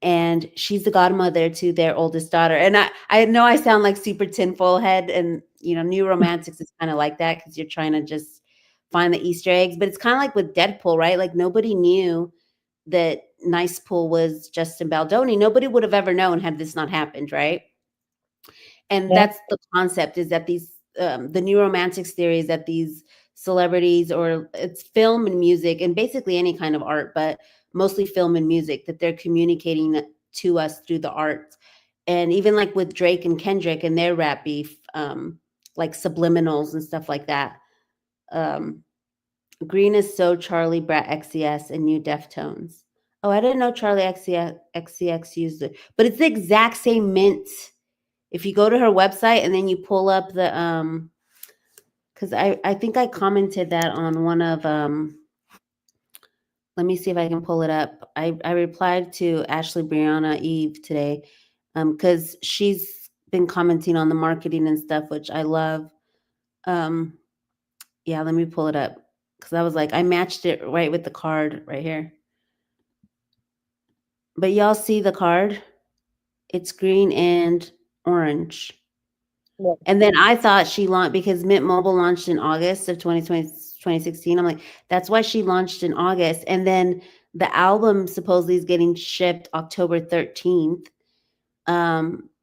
and she's the godmother to their oldest daughter. And I know I sound like super tinfoil head, and New Romantics is kind of like that because you're trying to just find the Easter eggs. But it's kind of like with Deadpool, right? Like nobody knew that Nice Pool was Justin Baldoni. Nobody would have ever known had this not happened, right? And Yeah. that's the concept, is that these the New Romantics theory is that these celebrities, or it's film and music and basically any kind of art, but mostly film and music, that they're communicating to us through the art. And even like with Drake and Kendrick and their rap beef, like subliminals and stuff like that. um Green is so Charlie Brat XCS and new Deftones. Oh, I didn't know Charlie XCX used it, but it's the exact same mint. If you go to her website and then you pull up the because I think I commented that on one of let me see if I can pull it up. I replied to Ashley Brianna Eve today because she's been commenting on the marketing and stuff, which I love. Um yeah, let me pull it up because I was like, I matched it right with the card right here. But y'all see the card? It's green and orange. Yeah. And then I thought she launched because Mint Mobile launched in August of 2016. I'm like, that's why she launched in August. And then the album supposedly is getting shipped October 13th.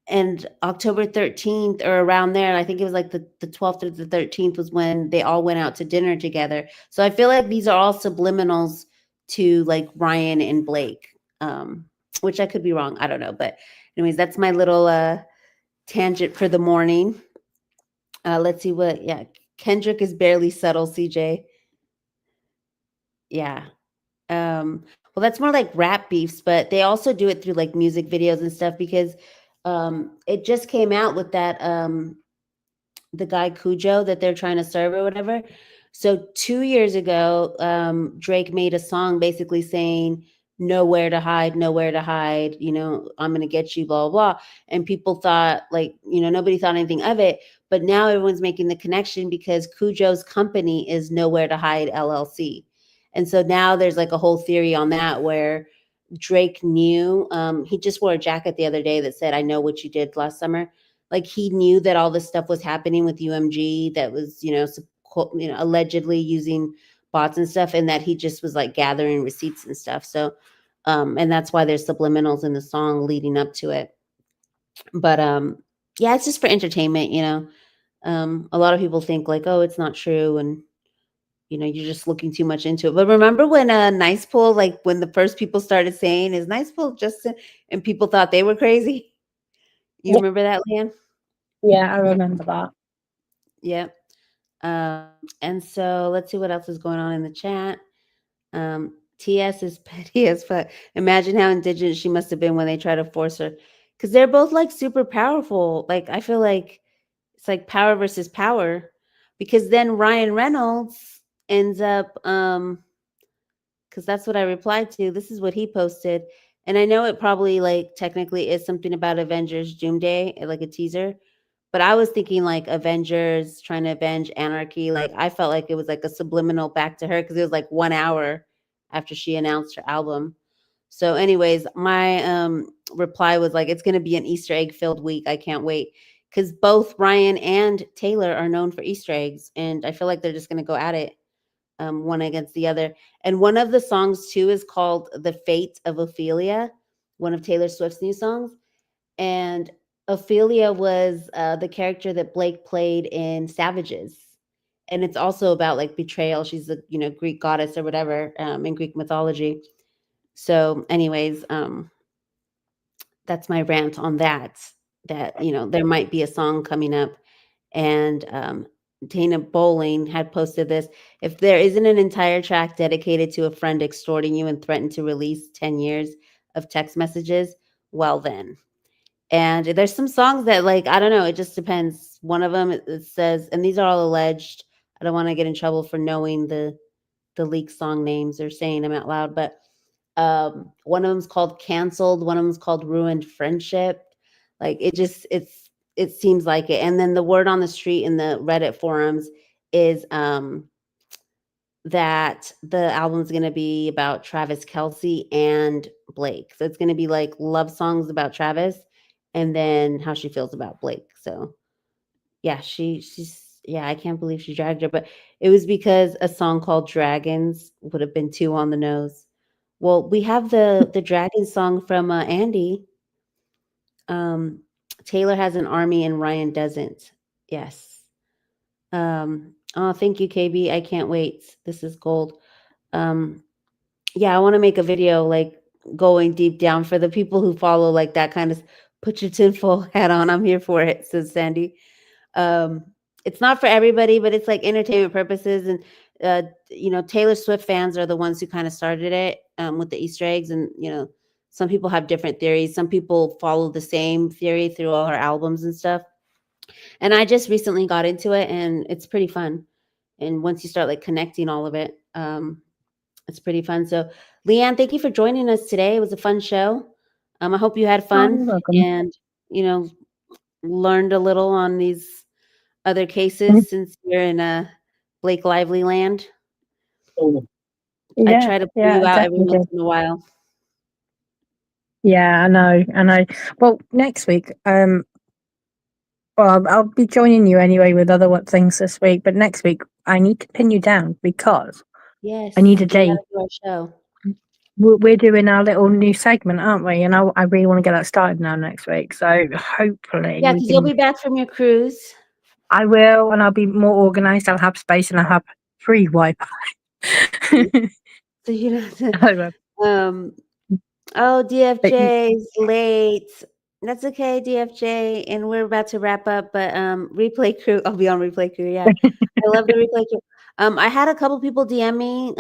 And October 13th or around there, I think it was like the 12th or the 13th was when they all went out to dinner together. So I feel like these are all subliminals to like Ryan and Blake, which I could be wrong. I don't know. But anyways, that's my little tangent for the morning. Let's see what, yeah, Kendrick is barely subtle, CJ. Yeah. Well, that's more like rap beefs, but they also do it through like music videos and stuff because it just came out with that the guy Cujo that they're trying to serve or whatever. So 2 years ago, Drake made a song basically saying nowhere to hide, nowhere to hide, I'm gonna get you, blah blah blah. And people thought like, nobody thought anything of it, but now everyone's making the connection because Cujo's company is Nowhere to Hide LLC. And so now there's like a whole theory on that where Drake knew, he just wore a jacket the other day that said, I know what you did last summer. Like he knew that all this stuff was happening with UMG that was, allegedly using bots and stuff, and that he just was like gathering receipts and stuff. So, and that's why there's subliminals in the song leading up to it. But yeah, it's just for entertainment, a lot of people think like, oh, it's not true, and you're just looking too much into it. But remember when Nice Pool, like when the first people started saying, is Nice Pool Justin, and people thought they were crazy? You Yeah. remember that, Leanne? Yeah, I remember that. Yep. And so let's see what else is going on in the chat. TS is petty as fuck. Imagine how indignant she must have been when they try to force her. Because they're both like super powerful. Like I feel like it's like power versus power. Because then Ryan Reynolds ends up because that's what I replied to. This is what he posted. And I know it probably like technically is something about Avengers Doomsday, like a teaser. But I was thinking like Avengers trying to avenge anarchy. Like I felt like it was like a subliminal back to her because it was like 1 hour after she announced her album. So, anyways, my reply was like, it's going to be an Easter egg filled week. I can't wait because both Ryan and Taylor are known for Easter eggs, and I feel like they're just going to go at it one against the other. And one of the songs too is called "The Fate of Ophelia," one of Taylor Swift's new songs. And Ophelia was the character that Blake played in Savages. And it's also about like betrayal. She's a Greek goddess or whatever in Greek mythology. So, anyways, that's my rant on that. That there might be a song coming up, and Dana Bowling had posted this. If there isn't an entire track dedicated to a friend extorting you and threatened to release 10 years of text messages, well then. And there's some songs that like, I don't know, it just depends. One of them it says, and these are all alleged. I don't want to get in trouble for knowing the leaked song names or saying them out loud, but one of them's called Canceled, one of them's called Ruined Friendship. Like it seems like it. And then the word on the street in the Reddit forums is that the album's going to be about Travis Kelce and Blake. So it's going to be like love songs about Travis and then how she feels about Blake. So yeah, she's yeah, I can't believe she dragged her, but it was because a song called Dragons would have been too on the nose. Well, we have the Dragon song from Andy. Um Taylor has an army and Ryan doesn't. Yes. Oh, thank you, KB. I can't wait. This is gold. Um yeah, I want to make a video like going deep down for the people who follow like that kind of put your tinfoil hat on. I'm here for it, says Sandy. Um, it's not for everybody, but it's like entertainment purposes. And Taylor Swift fans are the ones who kind of started it with the Easter eggs. And some people have different theories. Some people follow the same theory through all her albums and stuff. And I just recently got into it, and it's pretty fun. And once you start like connecting all of it, it's pretty fun. So, Leanne, thank you for joining us today. It was a fun show. I hope you had Oh, you're fun welcome. and, learned a little on these other Mhm. cases since you're in Blake Lively land. I Yeah, try to pull yeah, you I out every definitely once did. in a while. Yeah, I know. Well, next week, Well, I'll be joining you anyway with other things this week, but next week I need to pin you down because Yes, I need a we day. gotta do our show. We're doing our little new segment, aren't we? And I really want to get that started now next week. So hopefully Yeah, we because you'll can. be back from your cruise. I will, and I'll be more organized. I'll have space, and I'll have free Wi-Fi. So you don't have to. I will. Oh, But DFJ's late. That's okay, DFJ. And we're about to wrap up, but replay crew. I'll be on replay crew. Yeah. I love the replay crew. I had a couple people DM me.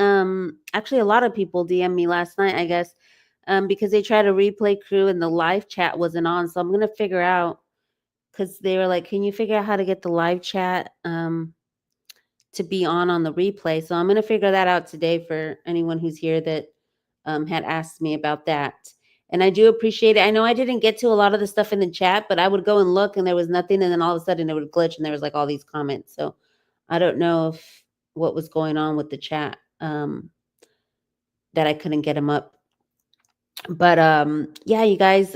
Actually a lot of people DM me last night, I guess. Because they tried a replay crew and the live chat wasn't on. So I'm gonna figure out because they were like, can you figure out how to get the live chat to be on the replay? So I'm gonna figure that out today for anyone who's here that had asked me about that. And I do appreciate it. I know I didn't get to a lot of the stuff in the chat, but I would go and look and there was nothing. And then all of a sudden it would glitch and there was like all these comments. So I don't know if what was going on with the chat that I couldn't get them up. But yeah, you guys,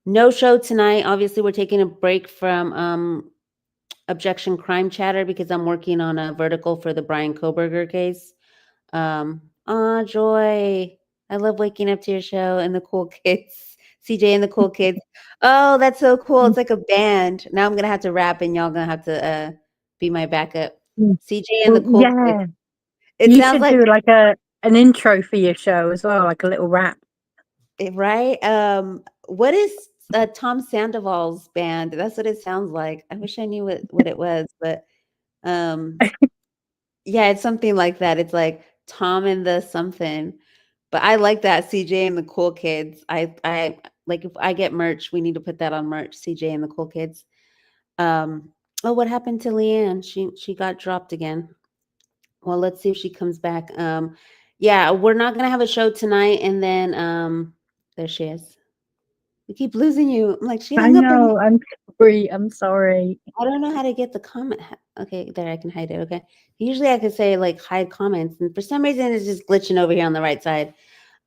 no show tonight. Obviously, we're taking a break from Objection Crime Chatter because I'm working on a vertical for the Brian Koberger case. Joy. I love waking up to your show and the cool kids. CJ and the cool kids. Oh, that's so cool. It's like a band. Now I'm gonna have to rap and y'all gonna have to be my backup. CJ and the cool kids. yeah, It you sounds should like do like an intro for your show as well, like a little rap. right. What is Tom Sandoval's band? That's what it sounds like. I wish I knew what it was, but um yeah, it's something like that. It's like Tom and the something. But I like that, CJ and the cool kids. I like if I get merch, we need to put that on merch, CJ and the cool kids. Um, oh, what happened to Leanne? She got dropped again. Well, let's see if she comes back. Yeah, we're not gonna have a show tonight, and then there she is. We keep losing you. I'm like, she I hung up and know. I'm sorry. I'm sorry. I don't know how to get the comment. Okay, there I can hide it. Okay. Usually I could say like hide comments, and for some reason it's just glitching over here on the right side.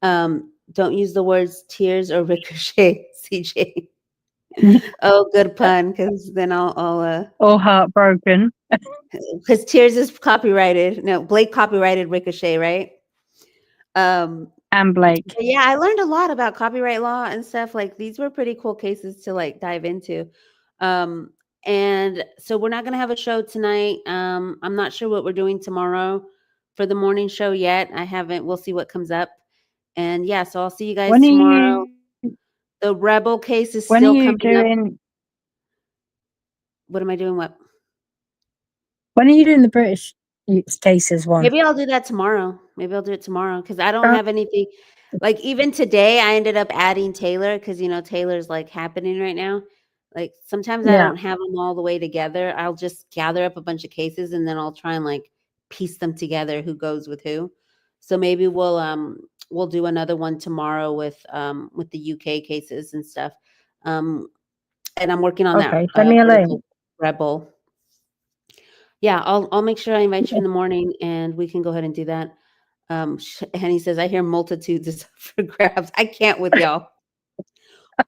Don't use the words tears or ricochet, CJ. Oh, good pun, because then I'll Or heartbroken. because tears is copyrighted. No, Blake copyrighted ricochet, right? And Blake. But yeah, I learned a lot about copyright law and stuff. Like these were pretty cool cases to like dive into. Um, and so we're not gonna have a show tonight. I'm not sure what we're doing tomorrow for the morning show yet. I haven't. We'll see what comes up. And yeah, so I'll see you guys When are tomorrow. you? The Rebel case is When are still you coming up. doing? What am I doing? What? When are you doing the British cases one? Maybe I'll do that tomorrow. Maybe I'll do it tomorrow because I don't Uh, have anything. Like even today, I ended up adding Taylor because Taylor's like happening right now. Like sometimes I yeah. don't have them all the way together. I'll just gather up a bunch of cases and then I'll try and like piece them together. Who goes with who? So maybe we'll do another one tomorrow with the UK cases and stuff. Um, and I'm working on that Okay. Send me a vertical link. Rebel. Yeah, I'll make sure I invite you in the morning and we can go ahead and do that. And he says, I hear multitudes is up for grabs. I can't with y'all.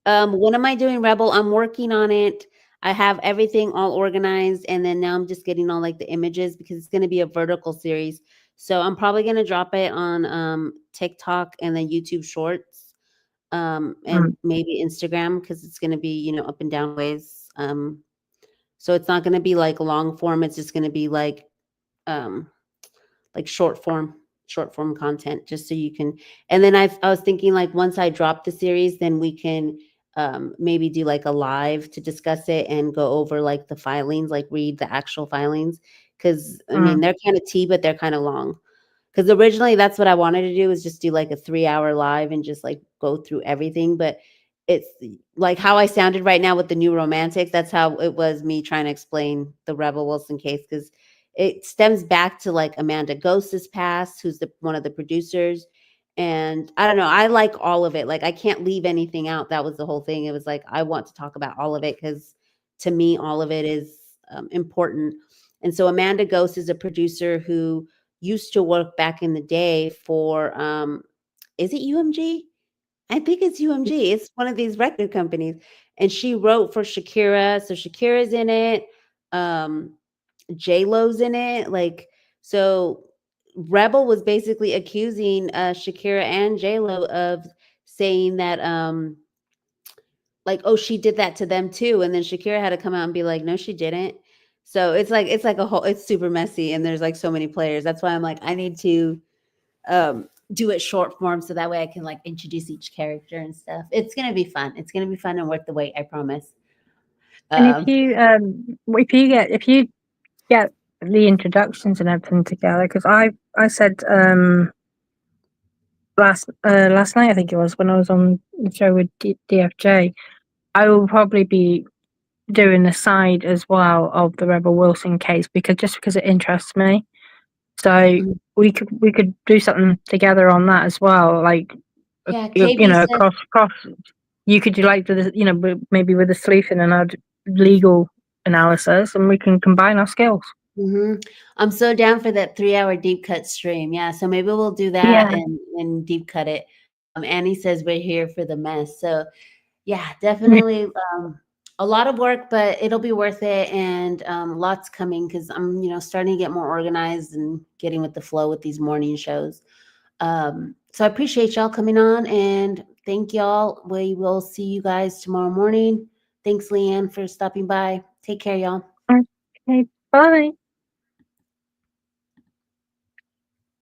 When am I doing Rebel? I'm working on it. I have everything all organized, and then now I'm just getting all like the images because it's going to be a vertical series. So I'm probably going to drop it on TikTok and then YouTube Shorts, and maybe Instagram because it's going to be up and down ways. So it's not going to be like long form. It's just going to be um, like short form content just so you can. And then I was thinking like once I drop the series then we can maybe do like a live to discuss it and go over like the filings, like read the actual filings, because I mean they're kind of tea but they're kind of long. Because originally that's what I wanted to do, is just do like a 3-hour live and just like go through everything. But it's like how I sounded right now with the New Romantics. That's how it was me trying to explain the Rebel Wilson case, because it stems back to like Amanda Ghost's past, who's one of the producers. And I don't know, I like all of it. Like I can't leave anything out. That was the whole thing. It was like I want to talk about all of it because to me all of it is important. And so Amanda Ghost is a producer who used to work back in the day for is it UMG? I think it's UMG. It's one of these record companies. And she wrote for Shakira. So Shakira's in it. Um, J-Lo's in it. Like, so Rebel was basically accusing Shakira and J-Lo of saying that like, oh, she did that to them too. And then Shakira had to come out and be like, no, she didn't. So it's like a whole, it's super messy and there's like so many players. That's why I'm like, I need to do it short form so that way I can like introduce each character and stuff. It's gonna be fun. It's gonna be fun and worth the wait, I promise. And if you get the introductions and everything together, because I said last night, I think it was, when I was on the show with DFJ, I will probably be doing the side as well of the Rebel Wilson case because it interests me. So Mhm. we could do something together on that as well, like Yeah, you KB know, says cross. You could do like the, you know, maybe with the sleuthing and our legal analysis, and we can combine our skills. I'm so down for that 3-hour deep cut stream. Yeah, so maybe we'll do that Yeah. and deep cut it. Annie says we're here for the mess. So yeah, definitely a lot of work, but it'll be worth it, and lots coming because I'm starting to get more organized and getting with the flow with these morning shows. So I appreciate y'all coming on, and thank y'all. We will see you guys tomorrow morning. Thanks, Leanne, for stopping by. Take care, y'all. Okay. Bye.